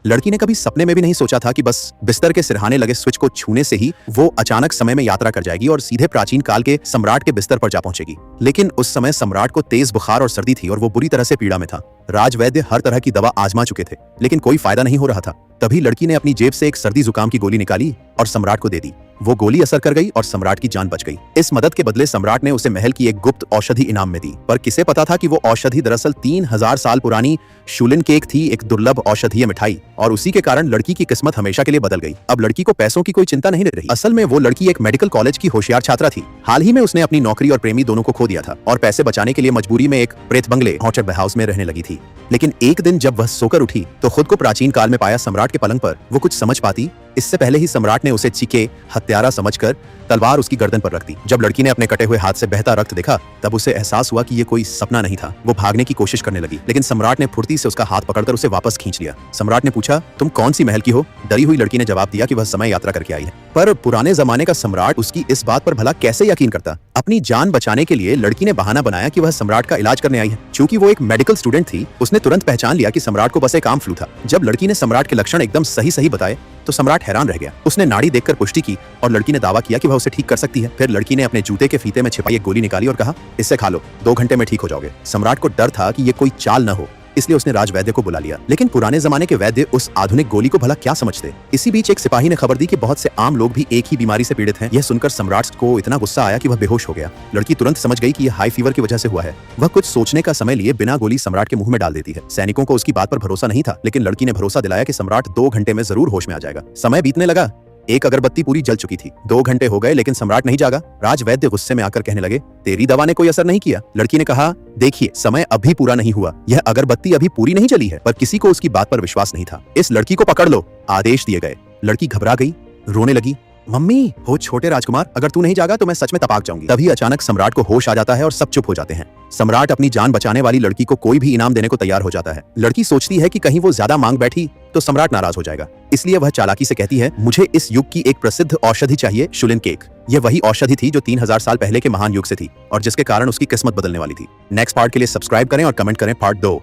लड़की ने कभी सपने में भी नहीं सोचा था कि बस बिस्तर के सिरहाने लगे स्विच को छूने से ही वो अचानक समय में यात्रा कर जाएगी और सीधे प्राचीन काल के सम्राट के बिस्तर पर जा पहुंचेगी। लेकिन उस समय सम्राट को तेज बुखार और सर्दी थी और वो बुरी तरह से पीड़ा में था। राजवैद्य हर तरह की दवा आजमा चुके थे, लेकिन कोई फायदा नहीं हो रहा था। तभी लड़की ने अपनी जेब से एक सर्दी जुकाम की गोली निकाली और सम्राट को दे दी। वो गोली असर कर गई और सम्राट की जान बच गई। इस मदद के बदले सम्राट ने उसे महल की एक गुप्त औषधि इनाम में दी। पर किसे पता था कि वो औषधि दरअसल 3000 साल पुरानी शुलिन केक थी, एक दुर्लभ औषधीय मिठाई। और उसी के कारण लड़की की किस्मत हमेशा के लिए बदल गई। अब लड़की को पैसों की कोई चिंता नहीं रही। असल में वो लड़की एक मेडिकल कॉलेज की होशियार छात्रा थी। हाल ही में उसने अपनी नौकरी और प्रेमी दोनों को खो दिया था और पैसे बचाने के लिए मजबूरी में एक प्रेत बंगले हॉन्टेड हाउस में रहने लगी थी। लेकिन एक दिन जब वह सोकर उठी तो खुद को प्राचीन काल में पाया सम्राट के पलंग पर। वो कुछ समझ पाती इससे पहले ही सम्राट ने उसे चीखे हत्यारा समझकर तलवार उसकी गर्दन पर रख दी। जब लड़की ने अपने कटे हुए हाथ से बहता रक्त देखा तब उसे एहसास हुआ कि ये कोई सपना नहीं था। वो भागने की कोशिश करने लगी, लेकिन सम्राट ने फुर्ती से उसका हाथ पकड़कर उसे वापस खींच लिया। सम्राट ने पूछा, तुम कौन सी महल की हो? डरी हुई लड़की ने जवाब दिया कि वह समय यात्रा करके आई है। पर पुराने जमाने का सम्राट उसकी इस बात पर भला कैसे यकीन करता? अपनी जान बचाने के लिए लड़की ने बहाना बनाया कि वह सम्राट का इलाज करने आई है। चूंकि वो एक मेडिकल स्टूडेंट थी, उसने तुरंत पहचान लिया कि सम्राट को बस एक आम फ्लू था। जब लड़की ने सम्राट के लक्षण एकदम सही बताए तो सम्राट हैरान रह गया। उसने नाड़ी देखकर पुष्टि की और लड़की ने दावा किया कि वह उसे ठीक कर सकती है। फिर लड़की ने अपने जूते के फीते में छिपाई एक गोली निकाली और कहा, इससे खा लो, 2 घंटे में ठीक हो जाओगे। सम्राट को डर था कि ये कोई चाल न हो, इसलिए उसने राजवैद्य को बुला लिया। लेकिन पुराने जमाने के वैद्य उस आधुनिक गोली को भला क्या समझते? इसी बीच एक सिपाही ने खबर दी कि बहुत से आम लोग भी एक ही बीमारी से पीड़ित हैं। यह सुनकर सम्राट को इतना गुस्सा आया कि वह बेहोश हो गया। लड़की तुरंत समझ गई कि यह हाई फीवर की वजह से हुआ है। वह कुछ सोचने का समय लिए बिना गोली सम्राट के मुंह में डाल देती है। सैनिकों को उसकी बात पर भरोसा नहीं था, लेकिन लड़की ने भरोसा दिलाया कि सम्राट 2 घंटे में जरूर होश में आ जाएगा। समय बीतने लगा। एक अगरबत्ती पूरी जल चुकी थी। 2 घंटे हो गए लेकिन सम्राट नहीं जागा। राजवैद्य गुस्से में आकर कहने लगे, तेरी दवा ने कोई असर नहीं किया। लड़की ने कहा, देखिए, समय अभी पूरा नहीं हुआ, यह अगरबत्ती अभी पूरी नहीं जली है। पर किसी को उसकी बात पर विश्वास नहीं था। इस लड़की को पकड़ लो, आदेश दिए गए। लड़की घबरा गई, रोने लगी। मम्मी हो छोटे राजकुमार, अगर तू नहीं जागा तो मैं सच में तपाक जाऊंगी। तभी अचानक सम्राट को होश आ जाता है और सब चुप हो जाते हैं। सम्राट अपनी जान बचाने वाली लड़की को कोई भी इनाम देने को तैयार हो जाता है। लड़की सोचती है कि कहीं वो ज्यादा मांग बैठी तो सम्राट नाराज हो जाएगा, इसलिए वह चालाकी से कहती है, मुझे इस युग की एक प्रसिद्ध औषधि चाहिए, शुलिन केक। यह वही औषधि थी जो 3000 साल पहले के महान युग से थी और जिसके कारण उसकी किस्मत बदलने वाली थी। नेक्स्ट पार्ट के लिए सब्सक्राइब करें और कमेंट करें पार्ट 2।